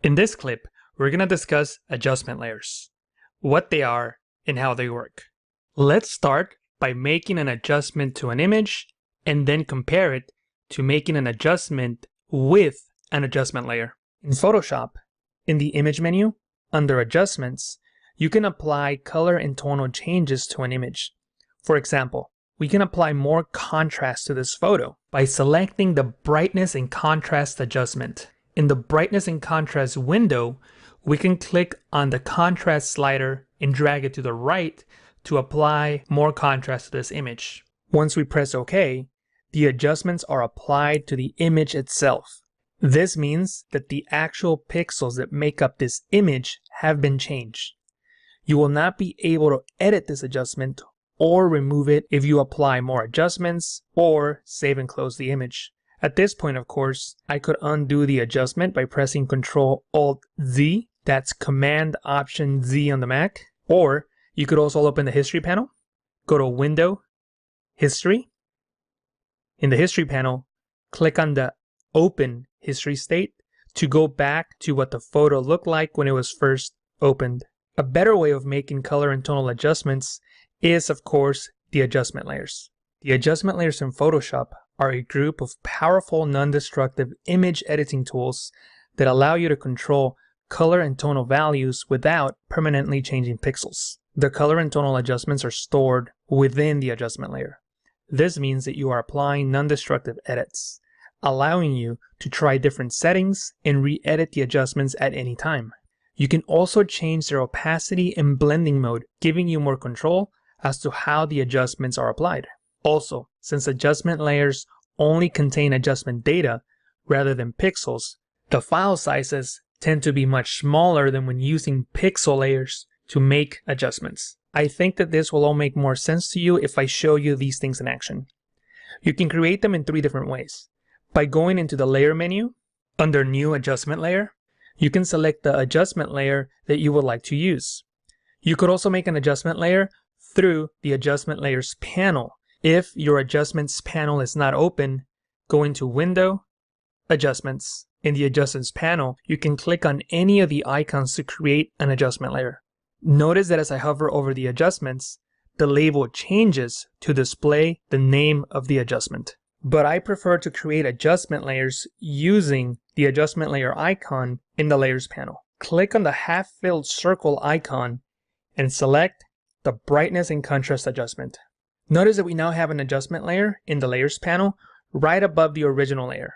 In this clip, we're going to discuss adjustment layers, what they are, and how they work. Let's start by making an adjustment to an image and then compare it to making an adjustment with an adjustment layer. In Photoshop, in the image menu, under adjustments, you can apply color and tonal changes to an image. For example, we can apply more contrast to this photo by selecting the brightness and contrast adjustment. In the brightness and contrast window, we can click on the contrast slider and drag it to the right to apply more contrast to this image. Once we press OK, the adjustments are applied to the image itself. This means that the actual pixels that make up this image have been changed. You will not be able to edit this adjustment or remove it if you apply more adjustments or save and close the image. At this point, of course, I could undo the adjustment by pressing Ctrl-Alt-Z, that's Command-Option-Z on the Mac, or you could also open the History panel, go to Window, History. In the History panel, click on the Open History state to go back to what the photo looked like when it was first opened. A better way of making color and tonal adjustments is, of course, the adjustment layers. The adjustment layers in Photoshop are a group of powerful non-destructive image editing tools that allow you to control color and tonal values without permanently changing pixels. The color and tonal adjustments are stored within the adjustment layer. This means that you are applying non-destructive edits, allowing you to try different settings and re-edit the adjustments at any time. You can also change their opacity and blending mode, giving you more control as to how the adjustments are applied. Also, since adjustment layers only contain adjustment data rather than pixels, the file sizes tend to be much smaller than when using pixel layers to make adjustments. I think that this will all make more sense to you if I show you these things in action. You can create them in 3 different ways. By going into the Layer menu, under New Adjustment Layer, you can select the adjustment layer that you would like to use. You could also make an adjustment layer through the Adjustment Layers panel. If your Adjustments panel is not open, go into Window, Adjustments. In the Adjustments panel, you can click on any of the icons to create an adjustment layer. Notice that as I hover over the adjustments, the label changes to display the name of the adjustment. But I prefer to create adjustment layers using the adjustment layer icon in the Layers panel. Click on the half-filled circle icon and select the brightness and contrast adjustment. Notice that we now have an adjustment layer in the Layers panel right above the original layer,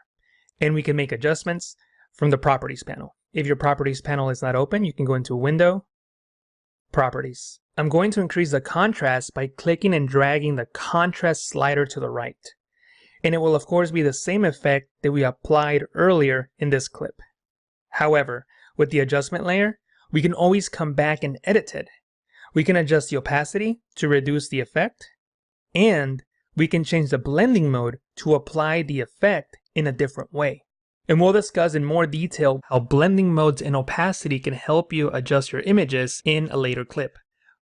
and we can make adjustments from the Properties panel. If your Properties panel is not open, you can go into Window, Properties. I'm going to increase the contrast by clicking and dragging the contrast slider to the right. And it will of course be the same effect that we applied earlier in this clip. However, with the adjustment layer, we can always come back and edit it. We can adjust the opacity to reduce the effect, and we can change the blending mode to apply the effect in a different way. And we'll discuss in more detail how blending modes and opacity can help you adjust your images in a later clip.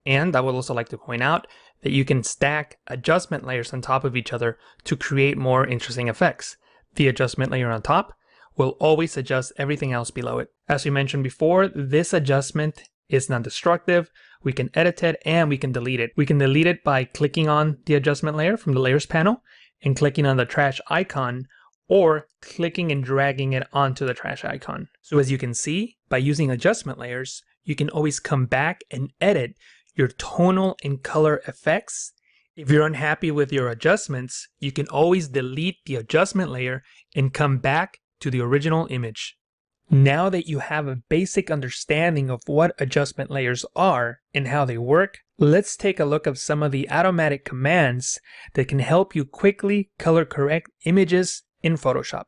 And I would also like to point out that you can stack adjustment layers on top of each other to create more interesting effects. The adjustment layer on top will always adjust everything else below it. As we mentioned before, this adjustment is non-destructive. We can edit it and we can delete it. We can delete it by clicking on the adjustment layer from the Layers panel and clicking on the trash icon, or clicking and dragging it onto the trash icon. So as you can see, by using adjustment layers, you can always come back and edit your tonal and color effects. If you're unhappy with your adjustments, you can always delete the adjustment layer and come back to the original image. Now that you have a basic understanding of what adjustment layers are and how they work, let's take a look at some of the automatic commands that can help you quickly color correct images in Photoshop.